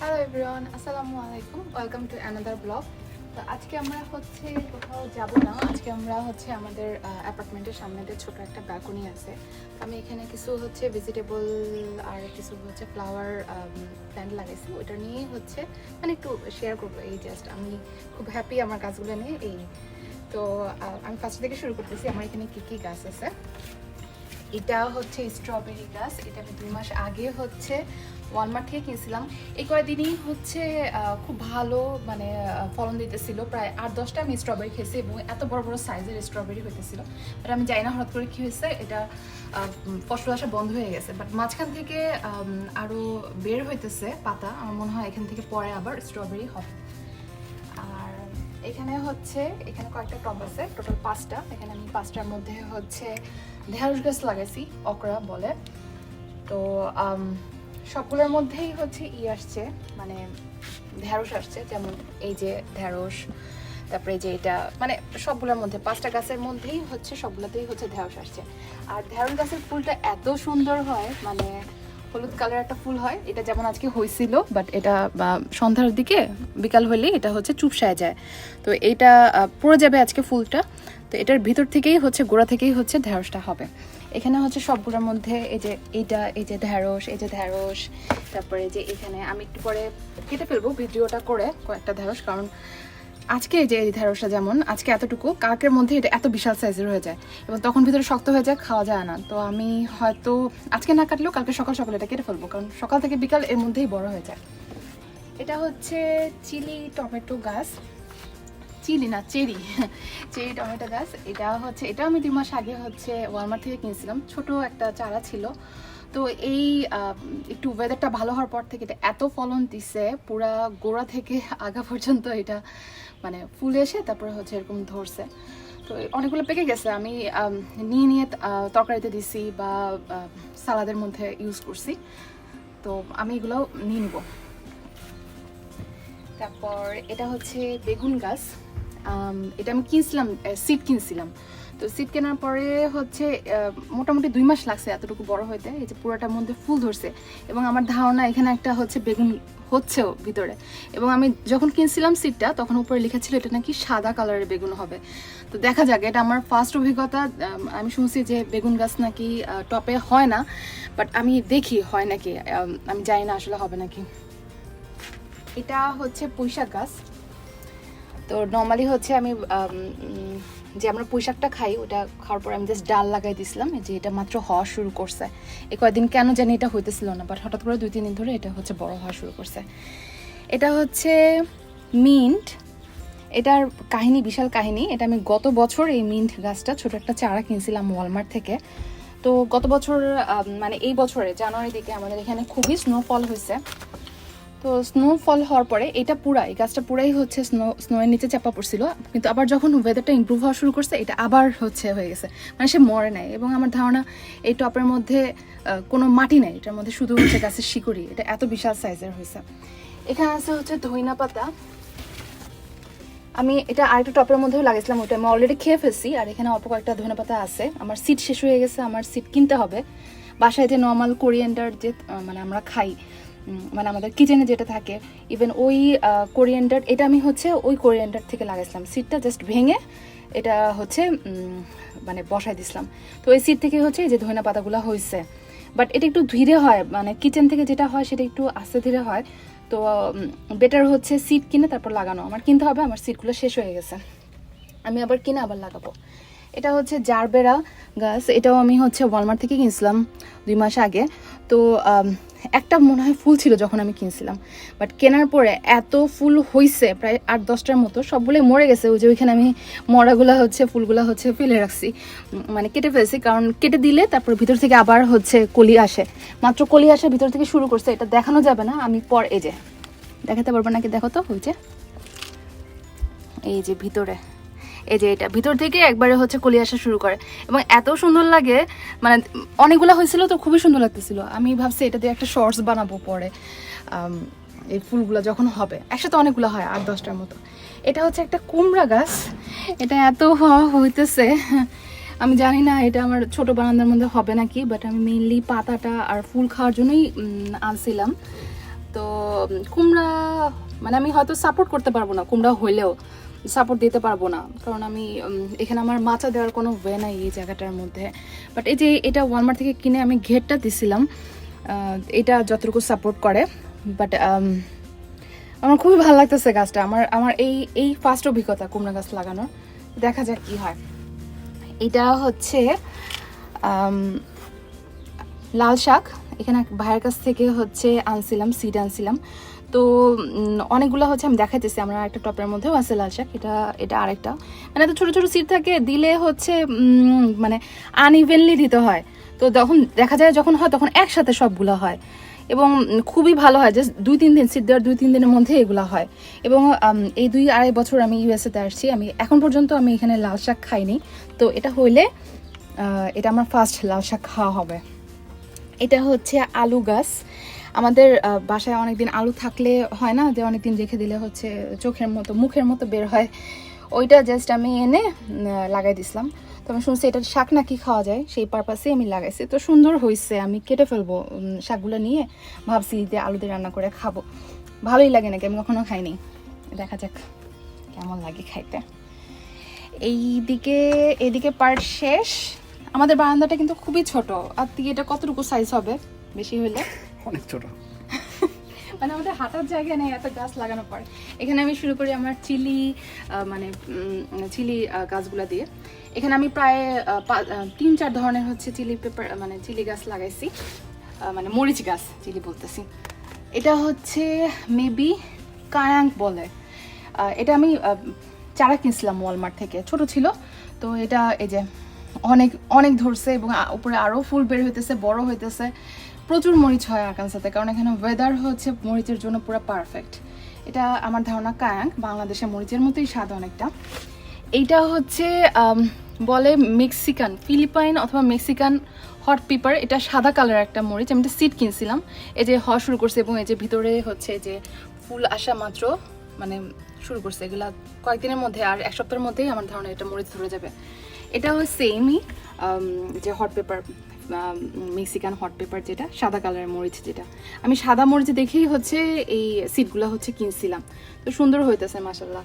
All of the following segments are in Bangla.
হ্যালো এভরিওয়ান, আসসালামু আলাইকুম। Welcome to another blog. তো আজকে আমরা কোথাও যাব না। আজকে আমরা আমাদের অ্যাপার্টমেন্টের সামনে ছোট একটা ব্যালকনি আছে। আমি এখানে কিছু ভেজিটেবল আর কিছু ফ্লাওয়ার প্ল্যান্ট লাগাইছি। ওইটা নিয়ে মানে একটু শেয়ার করবো। এই জাস্ট আমি খুব হ্যাপি আমার গাছগুলো নিয়ে। তো আমি ফার্স্ট থেকে শুরু করতেছি। আমার এখানে কী কী গাছ আছে। এটা স্ট্রবেরি গাছ। এটা আমি 2 মাস আগে ওয়ালমার্ট থেকে কিনছিলাম। এই কয়েকদিনই খুব ভালো মানে ফলন দিতেছিল। প্রায় 8-10টা আমি স্ট্রবেরি খেয়েছি এবং এত বড় বড় সাইজের স্ট্রবেরি হইতেছিল। বাট আমি জানি না হঠাৎ করে কী হয়েছে, এটা ফসল আসা বন্ধ হয়ে গেছে। বাট মাঝখান থেকে আরও বের হইতেছে পাতা। আমার মনে হয় এখান থেকে পরে আবার স্ট্রবেরি হবে। আর এখানে এখানে কয়েকটা টব আছে, টোটাল 5টা। এখানে আমি 5টার মধ্যে ঢেঁড়স গাছ লাগাইছি, অকরা বলে। তো সবগুলোর মধ্যেই আসছে, মানে ঢেঁড়স আসছে। যেমন এই যে ঢেঁড়স, তারপরে এই যে এটা, মানে সবগুলোর মধ্যে 5টা গাছের মধ্যেই সবগুলোতেই ঢেঁড়স আসছে। আর ঢেঁড়স গাছের ফুলটা এত সুন্দর হয়, মানে হলুদ কালার একটা ফুল হয়। এটা যেমন আজকে হয়েছিল, বাট এটা সন্ধ্যার দিকে বিকাল হলেই এটা চুপসায় যায়। তো এইটা পড়ে যাবে আজকে ফুলটা। তো এটার ভিতর থেকেই গোড়া থেকেই ঢেঁড়সটা হবে। এখানে সবগুলোর মধ্যে এই যে ঢেঁড়স, তারপরে যে এখানে আমি একটু পরে কেটে ফেলবো ভিডিওটা করে কয়েকটা ঢেঁড়স। কারণ আজকে এই যে এই ঢেঁড়সটা যেমন আজকে এতটুকু, কালকের মধ্যে এটা এত বিশাল সাইজের হয়ে যায় এবং তখন ভিতরে শক্ত হয়ে যায়, খাওয়া যায় না। তো আমি হয়তো আজকে না কাটলেও কালকে সকাল সকাল এটা কেটে ফেলবো, কারণ সকাল থেকে বিকাল এর মধ্যেই বড় হয়ে যায়। এটা চিলি টমেটো গাছ, চিলি না চেরি টমেটো গাছ। এটা আমি 2 মাস আগে ওয়ালমার্ট থেকে কিনছিলাম। ছোট একটা চারা ছিল। তো এই একটু ওয়েদারটা ভালো হওয়ার পর থেকে এটা এত ফলন দিছে, পুরা গোড়া থেকে আগা পর্যন্ত এটা মানে ফুল এসে তারপরে এরকম ধরছে। তো অনেকগুলো পেকে গেছে। আমি নিয়ে তরকারিতে দিছি বা সালাদের মধ্যে ইউজ করছি। তো আমি এগুলো নিয়ে নিব। তারপর এটা বেগুন গাছ। এটা আমি কিনছিলাম, সিড কিনছিলাম। তো সিড কেনার পরে মোটামুটি 2 মাস লাগছে এতটুকু বড় হইতে। এই যে পুরোটার মধ্যে ফুল ধরছে এবং আমার ধারণা এখানে একটা বেগুন হচ্ছেও ভিতরে। এবং আমি যখন কিনছিলাম সিডটা, তখন উপরে লেখা ছিল এটা নাকি সাদা কালারের বেগুন হবে। তো দেখা যাক, এটা আমার ফার্স্ট অভিজ্ঞতা। আমি শুনছি যে বেগুন গাছ নাকি টপে হয় না, বাট আমি দেখি হয় নাকি। আমি জানি না আসলে হবে নাকি। এটা পুঁইশাক গাছ। তো নর্মালি আমি যে আমরা পুঁইশাকটা খাই, ওটা খাওয়ার পর আমি জাস্ট ডাল লাগাই দিয়েছিলাম। যে এটা মাত্র হওয়া শুরু করছে। এই কয়েকদিন কেন জানি এটা হইতেছিল না, বাট হঠাৎ করে 2-3 দিন ধরে এটা বড় হওয়া শুরু করছে। এটা মিন্ট। এটার কাহিনী, বিশাল কাহিনী। এটা আমি গত বছর এই মিন্ট গাছটা ছোট একটা চারা কিনছিলাম ওয়ালমার্ট থেকে। তো গত বছর মানে এই বছরে জানুয়ারি দিকে আমাদের এখানে খুবই স্নোফল হয়েছে। তো স্নোফল হওয়ার পরে এটা এই গাছটা পুরাই স্নোয়ের নিচে চাপা পড়ছিল। কিন্তু আবার যখন ওয়েদারটা ইমপ্রুভ হওয়া শুরু করছে, এটা আবার হয়ে গেছে, মানে সে মরে নাই। এবং আমার ধারণা এই টপের মধ্যে কোনো মাটি নেই, এটার মধ্যে শুধু গাছের শিকড়ি। এটা এত বিশাল সাইজের হয়েছে। এখানে আছে ধইনা পাতা। আমি এটা আরেকটা টপের মধ্যেও লাগাইছিলাম, ওটা আমি অলরেডি খেয়ে ফেলছি। আর এখানে অল্প কয়েকটা ধইনা পাতা আছে। আমার সিড শেষ হয়ে গেছে, আমার সিড কিনতে হবে। বাসায় যে নর্মাল কোরিয়েন্ডার যে মানে আমরা খাই, মানে আমাদের কিচেনে যেটা থাকে, ইভেন ওই কোরিয়েন্ডার, এটা আমি ওই কোরিয়েন্ডার থেকে লাগাইছিলাম। সিডটা জাস্ট ভেঙে এটা মানে বসাই দিছিলাম। তো ওই সিড থেকে এই যে ধইনা পাতাগুলো হয়েছে। বাট এটা একটু ধীরে হয়, মানে কিচেন থেকে যেটা হয় সেটা একটু আস্তে ধীরে হয়। তো বেটার সিড কিনে তারপর লাগানো। আমার কিনতে হবে, আমার সিডগুলো শেষ হয়ে গেছে, আমি আবার কিনে আবার লাগাবো। এটা জারবেরা গাছ। এটাও আমি ওয়ালমার্ট থেকে কিনছিলাম 2 মাস আগে। তো একটা মনে হয় ফুল ছিল যখন আমি কিনছিলাম, বাট কেনার পরে এত ফুল হয়েছে, প্রায় 8-10টার মতো। সবগুলোই মরে গেছে। ওই যে ওইখানে আমি মরাগুলা ফুলগুলা ফেলে রাখছি, মানে কেটে ফেলছি। কারণ কেটে দিলে তারপর ভিতর থেকে আবার কলি আসে। মাত্র কলি আসে ভিতর থেকে শুরু করছে। এটা দেখানো যাবে না, আমি এই যে দেখাতে পারবো নাকি, দেখো তো হয়েছে এই যে ভিতরে, এই যে এটা ভিতর থেকে একবারে কলি আসা শুরু করে এবং এত সুন্দর লাগে। মানে অনেকগুলো হয়েছিল, তো খুবই সুন্দর লাগতেছিল। আমি ভাবছি এটা দিয়ে একটা শর্টস বানাবো পরে, এই ফুলগুলো যখন হবে। একসাথে অনেকগুলো হয়, 8-10টার মতো। এটা একটা কুমড়া গাছ। এটা এত হইতেছে, আমি জানি না এটা আমার ছোট বারান্দার মধ্যে হবে নাকি, বাট আমি মেইনলি পাতাটা আর ফুল খাওয়ার জন্যই আনছিলাম। তো কুমড়া মানে আমি হয়তো সাপোর্ট করতে পারবো না, কুমড়া হইলেও সাপোর্ট দিতে পারবো না, কারণ আমি এখানে আমার মাচা দেওয়ার কোনো ওয়ে নাই এই জায়গাটার মধ্যে। বাট এই যে এটা ওয়ালমার্ট থেকে কিনে আমি ঘেরটা দিছিলাম, এটা যতটুকু সাপোর্ট করে। বাট আমার খুবই ভালো লাগতেছে গাছটা। আমার এই ফার্স্ট অভিজ্ঞতা কুমড়া গাছ লাগানোর, দেখা যাক কি হয়। এটা হচ্ছে লাল শাক, এখানে ভাইয়ের কাছ থেকে হচ্ছে আনছিলাম, সিড আনছিলাম। তো অনেকগুলো হচ্ছে আমি দেখাইতেছি, আমরা একটা টপের মধ্যেও আছে লাল শাক, এটা আরেকটা। মানে এত ছোটো ছোটো সিড থাকে, দিলে হচ্ছে মানে আনইভেনলি দিতে হয়। তো তখন দেখা যায় যখন হয় তখন একসাথে সবগুলো হয় এবং খুবই ভালো হয়। জাস্ট 2-3 দিন সিড দেওয়ার 2-3 দিনের মধ্যে এগুলো হয়। এবং এই 2-2.5 বছর আমি ইউএসএতে আসছি, আমি এখন পর্যন্ত আমি এখানে লাল শাক খাইনি। তো এটা হইলে এটা আমার ফার্স্ট লাল শাক খাওয়া হবে। এটা হচ্ছে আলু গাছ। আমাদের বাসায় অনেকদিন আলু থাকলে হয় না যে অনেকদিন রেখে দিলে হচ্ছে চোখের মতো মুখের মতো বের হয়, ওইটা জাস্ট আমি এনে লাগাই দিছিলাম। তো আমি শুনছি এটা শাক নাকি খাওয়া যায়, সেই পারপাসে আমি লাগাইছি। তো সুন্দর হয়েছে, আমি কেটে ফেলবো শাকগুলো নিয়ে, ভাবছি যে আলু দিয়ে রান্না করে খাবো। ভালোই লাগে নাকি, আমি কখনো খাইনি, দেখা যাক কেমন লাগে খাইতে। এইদিকে পার্ট শেষ। আমাদের বারান্দাটা কিন্তু খুবই ছোট। আর এটা কতটুকু সাইজ হবে বেশি হলে? অনেক ছোট, মানে আমাদের হাঁটার জায়গা নেই এত গাছ লাগানোর পরে। এখানে আমি শুরু করি আমার চিলি গাছগুলা দিয়ে। এখানে আমি প্রায় 3-4 ধরনের হচ্ছে চিলি পেপার মানে চিলি গাছ লাগাইছি, মানে মরিচ গাছ চিলি বলতেছি। এটা হচ্ছে মেবি কায়াং বলে। এটা আমি চারা কিনছিলাম ওয়ালমার্ট থেকে, ছোট ছিল। তো এটা এই যে অনেক অনেক ধরছে এবং উপরে আরও ফুল বের হইতেছে, বড় হইতেছে। প্রচুর মরিচ হয় আরকানসাতে, কারণ এখানে ওয়েদার হচ্ছে মরিচের জন্য পুরো পারফেক্ট। এটা আমার ধারণা কায়াং, বাংলাদেশের মরিচের মতোই স্বাদ অনেকটা। এইটা হচ্ছে বলে মেক্সিকান, ফিলিপাইন অথবা মেক্সিকান হট পেপার। এটা সাদা কালার একটা মরিচ, আমি একটা সিড কিনছিলাম। এই যে হওয়া শুরু করছে এবং এই যে ভিতরে হচ্ছে যে ফুল আসা মাত্র মানে শুরু করছে, এগুলা কয়েকদিনের মধ্যে আর 1 সপ্তাহের মধ্যেই আমার ধারণা এটা মরিচ ধরে যাবে। এটাও সেমই যে hot paper, Mexican hot paper, যেটা সাদা কালারের মরিচ, যেটা আমি সাদা মরিচ দেখেই হচ্ছে এই সিডগুলো হচ্ছে কিনছিলাম। তো সুন্দর হইতেছে মাশাআল্লাহ।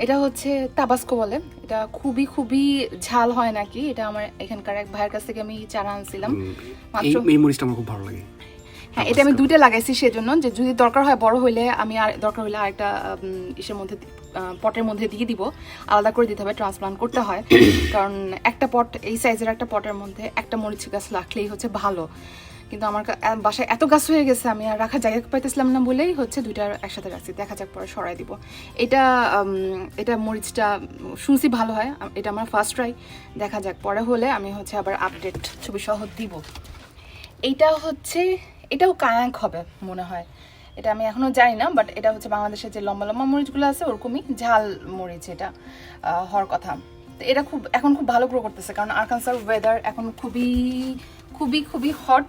এটা হচ্ছে তাবাস্কো বলে। এটা খুবই খুবই ঝাল হয় নাকি, এটা আমার এখানকার এক ভাইয়ের কাছ থেকে আমি চারা আনছিলাম মাত্র। এই মরিচটা আমার খুব ভালো লাগে। হ্যাঁ, এটা আমি 2টা লাগাইছি সেজন্য, যে যদি দরকার হয় বড় হইলে আমি দরকার হইলে আরেকটা ইসের মধ্যে পটের মধ্যে দিয়ে দিব, আলাদা করে দিতে হবে, ট্রান্সপ্লান্ট করতে হয়। কারণ একটা পট, এই সাইজের একটা পটের মধ্যে একটা মরিচ গাছ রাখলেই হচ্ছে ভালো। কিন্তু আমার বাসায় এত গাছ হয়ে গেছে, আমি আর রাখার জায়গা পাইতেছিলাম না বলেই হচ্ছে 2টা একসাথে রাখছি। দেখা যাক পরে সরাই দিব। এটা মরিচটা শুনছি ভালো হয়, এটা আমার ফার্স্ট ট্রাই। দেখা যাক পরে হলে আমি হচ্ছে আবার আপডেট ছবি সহ দিব। এটাও কায়াঙ্ক হবে মনে হয়, এটা আমি এখনো জানি না। বাট এটা হচ্ছে বাংলাদেশের যে লম্বা লম্বা মরিচগুলো আছে ওরকমই ঝাল মরিচ এটা হওয়ার কথা। তো এটা এখন খুব ভালো গ্রো করতেছে, কারণ আরকানসার ওয়েদার এখন খুবই খুবই খুবই হট।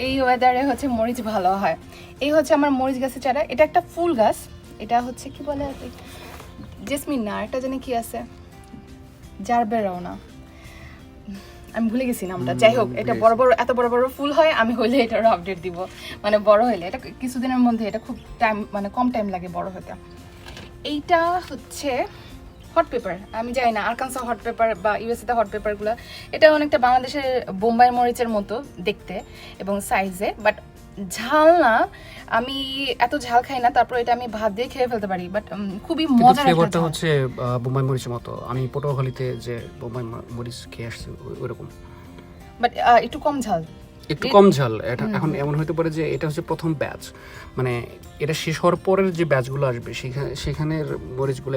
এই ওয়েদারে হচ্ছে মরিচ ভালো হয়। এই হচ্ছে আমার মরিচ গাছের চারা। এটা একটা ফুল গাছ, এটা হচ্ছে কি বলে জেসমিন না, একটা জানি কি আছে, জারবেরাও না, আমি ভুলে গেছি নামটা। যাই হোক, এটা এত বড় বড় ফুল হয়। আমি হইলে এটার আপডেট দিব, মানে বড় হইলে। এটা কিছুদিনের মধ্যে, এটা খুব টাইম মানে কম টাইম লাগে বড় হতে। এইটা হচ্ছে হট পেপার। আমি জানি না আরকানসা হট পেপার বা ইউএসএতে হট পেপারগুলো, এটা অনেকটা বাংলাদেশের বোম্বাই মরিচের মতো দেখতে এবং সাইজে, বাট ঝাল না। আমি এত ঝাল খাই না, তারপর এটা আমি ভাত দিয়ে খেয়ে ফেলতে পারি। বাট খুবই মজার ফ্লেভারটা হচ্ছে বোম্বাই মরিচের মতো। আমি পটুয়াখালীতে যে বোম্বাই মরিচ খেয়ে আসছি ওইরকম, বাট একটু কম ঝাল, একটু কম ঝাল। এটা এখন এমন হতে পারে যে এটা হচ্ছে প্রথম ব্যাচ, মানে এটা শেষ হওয়ার পরের যে ব্যাচগুলো আসবে সেখানের মরিচগুলো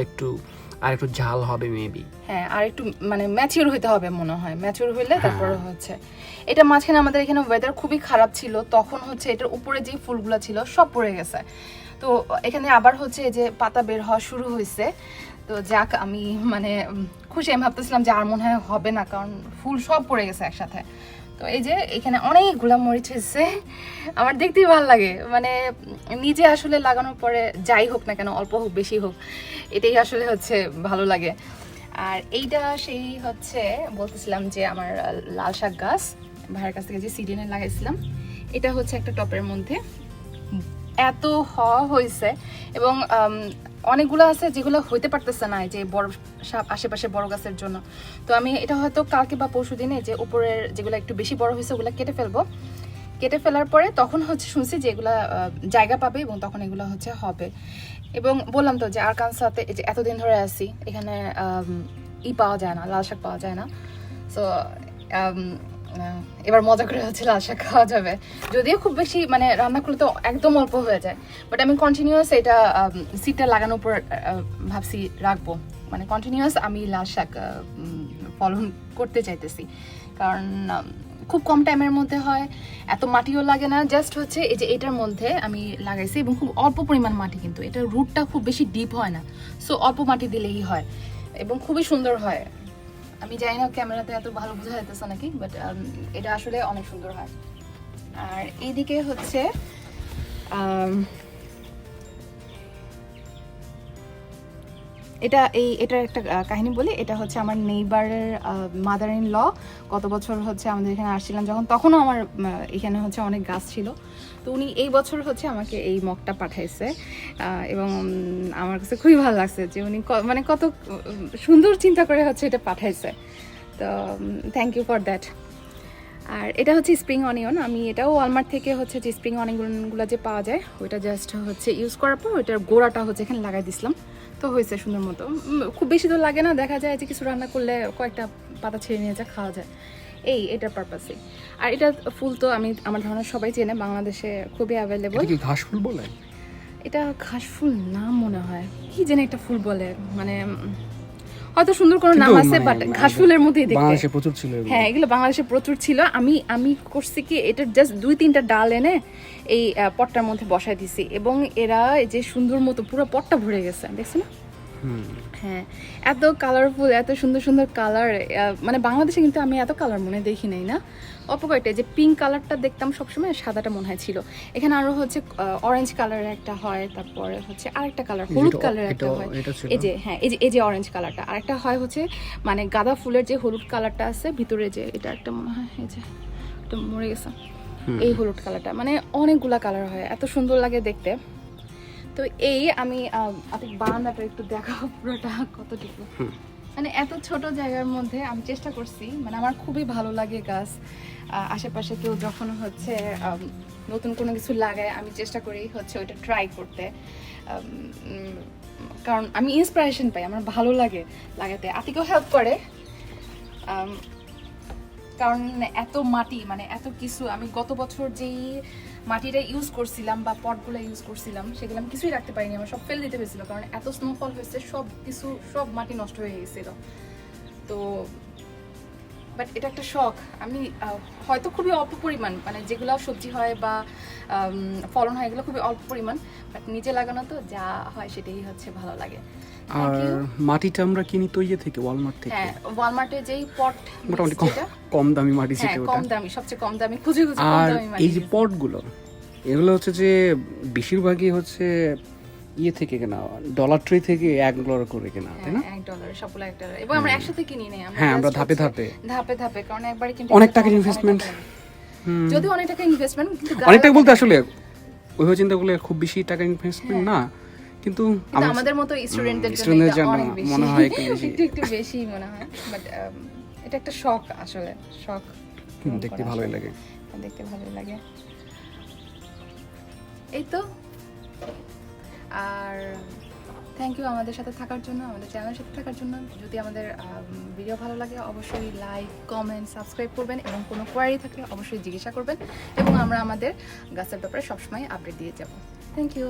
আর একটু ঝাল হবে মেবি। হ্যাঁ, আর একটু মানে ম্যাচিউর হতে হবে মনে হয়। ম্যাচিউর হইলে তারপর হচ্ছে এটা। মাঝখানে আমাদের এখানে ওয়েদার খুবই খারাপ ছিল, তখন হচ্ছে এটার উপরে যে ফুলগুলো ছিল সব পড়ে গেছে। তো এখানে আবার হচ্ছে এই যে পাতা বের হওয়া শুরু হয়েছে। তো যাক, আমি মানে খুশি। আমি ভাবতেছিলাম যে আর মনে হয় হবে না, কারণ ফুল সব পড়ে গেছে একসাথে। তো এই যে এখানে অনেকগুলা মরিচ হয়েছে, আমার দেখতেই ভালো লাগে। মানে নিজে আসলে লাগানোর পরে যাই হোক না কেন, অল্প হোক বেশি হোক, এটাই আসলে হচ্ছে ভালো লাগে। আর এইটা সেই হচ্ছে বলতেছিলাম যে আমার লাল শাক গাছ, ভাইয়ের কাছ থেকে যে সিডি এনে লাগাইছিলাম, এটা হচ্ছে একটা টপের মধ্যে এত হয়েছে এবং অনেকগুলো আছে যেগুলো হইতে পারতেছে না, যে বড় আশেপাশে বড় গাছের জন্য। তো আমি এটা হয়তো কালকে বা পরশু দিনে যে উপরের যেগুলো একটু বেশি বড় হয়েছে ওগুলো কেটে ফেলবো। কেটে ফেলার পরে তখন হচ্ছে শুনছি যে এগুলা জায়গা পাবে এবং তখন এগুলো হচ্ছে হবে। এবং বললাম তো যে আরকানসাতে এই যে এতদিন ধরে আছি, এখানে পাওয়া যায় না, লাল শাক পাওয়া যায় না। সো এবার মজা করে হচ্ছে লাল শাক খাওয়া যাবে, যদিও খুব বেশি মানে রান্না করলে তো একদম অল্প হয়ে যায়, বাট আমি কন্টিনিউয়াস এটা সিটটা লাগানোর উপর ভাবছি রাখবো, মানে কন্টিনিউয়াস আমি লাল শাক ফলন করতে চাইতেছি, কারণ খুব কম টাইমের মধ্যে হয়, এত মাটিও লাগে না। জাস্ট হচ্ছে এই যে এটার মধ্যে আমি লাগাইছি এবং খুব অল্প পরিমাণ মাটি, কিন্তু এটার রুটটা খুব বেশি ডিপ হয় না, সো অল্প মাটি দিলেই হয় এবং খুবই সুন্দর হয়। আমি জানি না ক্যামেরাতে এত ভালো বোঝা যাইতেছে নাকি, বাট এটা আসলে অনেক সুন্দর হয়। আর এইদিকে হচ্ছে এটার একটা কাহিনী বলি। এটা হচ্ছে আমার নেইবারের মাদার ইন ল গত বছর হচ্ছে আমাদের এখানে আসছিলাম যখন, তখনও আমার এখানে হচ্ছে অনেক গাছ ছিল। তো উনি এই বছর হচ্ছে আমাকে এই মগটা পাঠাইছে এবং আমার কাছে খুবই ভালো লাগছে যে উনি মানে কত সুন্দর চিন্তা করে হচ্ছে এটা পাঠাইছে। তো থ্যাংক ইউ ফর দ্যাট। আর এটা হচ্ছে স্প্রিং অনিয়ন, আমি এটাও ওয়ালমার্ট থেকে হচ্ছে যে স্প্রিং অনিয়নগুলো যে পাওয়া যায় ওইটা জাস্ট হচ্ছে ইউজ করার পর ওইটার গোড়াটা হচ্ছে এখানে লাগাই দিছিলাম, তো হয়েছে সুন্দর মতো। খুব বেশি তো লাগে না, দেখা যায় যে কিছু রান্না করলে কয়েকটা পাতা ছিঁড়ে নিয়ে যা খাওয়া যায়, এটার পারপাসে। আর এটা ফুল তো আমার ধারণা সবাই চেনে, বাংলাদেশে খুবই অ্যাভেলেবল। এটা কি ঘাস ফুল বলে? এটা ঘাস ফুল না মনে হয়, কি জানি একটা ফুল বলে, মানে হয়তো সুন্দর কোনো নাম আছে, বাট ঘাস ফুলের মধ্যেই দেখতে। বাংলাদেশে প্রচুর ছিল, হ্যাঁ এগুলো বাংলাদেশে প্রচুর ছিল। আমি করছি কি, এটার জাস্ট 2-3টা ডাল এনে এই পটটার মধ্যে বসাই দিছি এবং এরা এই যে সুন্দর মতো পুরো পটটা ভরে গেছে, দেখছো না? হ্যাঁ, এত কালারফুল, এত সুন্দর সুন্দর কালার, মানে বাংলাদেশে কিন্তু আমি এত কালার মনে দেখি নাই না। অপকয়টা যে পিঙ্ক কালারটা দেখতাম সবসময়, সাদাটা মনে হয় ছিল। এখানে আরো হচ্ছে অরেঞ্জ কালারের একটা হয়, তারপরে হচ্ছে আরেকটা কালার হলুদ কালারের একটা হয়, এই যে হ্যাঁ এই যে অরেঞ্জ কালারটা, আরেকটা হয় হচ্ছে মানে গাঁদা ফুলের যে হলুদ কালারটা আছে ভিতরে, যে এটা একটা মনে হয় এই যে এটা মরে গেছে, এই হলুদ কালারটা, মানে অনেকগুলা কালার হয়, এত সুন্দর লাগে দেখতে। তো আমি বারান্দাটা একটু দেখাবো পুরোটা কতটুকু, মানে এত ছোট জায়গার মধ্যে আমি চেষ্টা করছি, মানে আমার খুবই ভালো লাগে গাছ। আশেপাশে কেউ যখন হচ্ছে নতুন কোনো কিছু লাগায় আমি চেষ্টা করি হচ্ছে ওইটা ট্রাই করতে, কারণ আমি ইন্সপিরেশন পাই, আমার ভালো লাগে লাগাতে। আতিকেও হেল্প করে, কারণ এত মাটি, মানে এত কিছু আমি গত বছর যেই মাটিটা ইউজ করছিলাম বা পটগুলো ইউজ করছিলাম সেগুলো আমি কিছুই রাখতে পারিনি, আমার সব ফেলে দিতে হয়েছিল, কারণ এত স্নোফল হয়েছে, সব মাটি নষ্ট হয়ে গেছিল। তো বাট এটা একটা শখ, আমি হয়তো খুবই অল্প পরিমাণ, মানে যেগুলো সবজি হয় বা ফলন হয় এগুলো খুবই অল্প পরিমাণ, বাট নিজে লাগানো তো যা হয় সেটাই হচ্ছে ভালো লাগে। আর মাটিটা আমরা কিনি তো ইয়ে থেকে, ওয়ালমার্ট থেকে। হ্যাঁ, ওয়ালমার্টে যেই পট মোটামুটি কম দামি মাটি সেটা, কম দামি, সবচেয়ে কম দামি খুঁজে কম দামি মাটি। এই যে পটগুলো, এগুলো হচ্ছে যে বেশিরভাগই হচ্ছে ইয়ে থেকে কেনা, ডলার ট্রি থেকে $1 করে কেনা, তাই না? $1 সবগুলো $1, এবং আমরা একসাথে কিনি না, আমরা ধাপে ধাপে, কারণ একবারে কিন্তু অনেক টাকা ইনভেস্টমেন্ট, যদি অনেক টাকা ইনভেস্টমেন্ট, কিন্তু অনেক টাকা বলতে আসলে ওইভাবে চিন্তা করলে খুব বেশি টাকা ইনভেস্টমেন্ট না, কিন্তু আমাদের মতো স্টুডেন্টদের জন্য মনে হয় একটু বেশি মনে হয়, বাট এটা একটা শখ, আসলে শখ, দেখতে ভালোই লাগে, এই তো। আর থ্যাংক ইউ আমাদের সাথে থাকার জন্য, আমাদের চ্যানেলের সাথে থাকার জন্য। যদি আমাদের ভিডিও ভালো লাগে অবশ্যই লাইক, কমেন্ট, সাবস্ক্রাইব করবেন এবং কোনো কোয়ারি থাকলে অবশ্যই জিজ্ঞাসা করবেন, এবং আমরা আমাদের গাছের ব্যাপারে সবসময় আপডেট দিয়ে যাব। Thank you.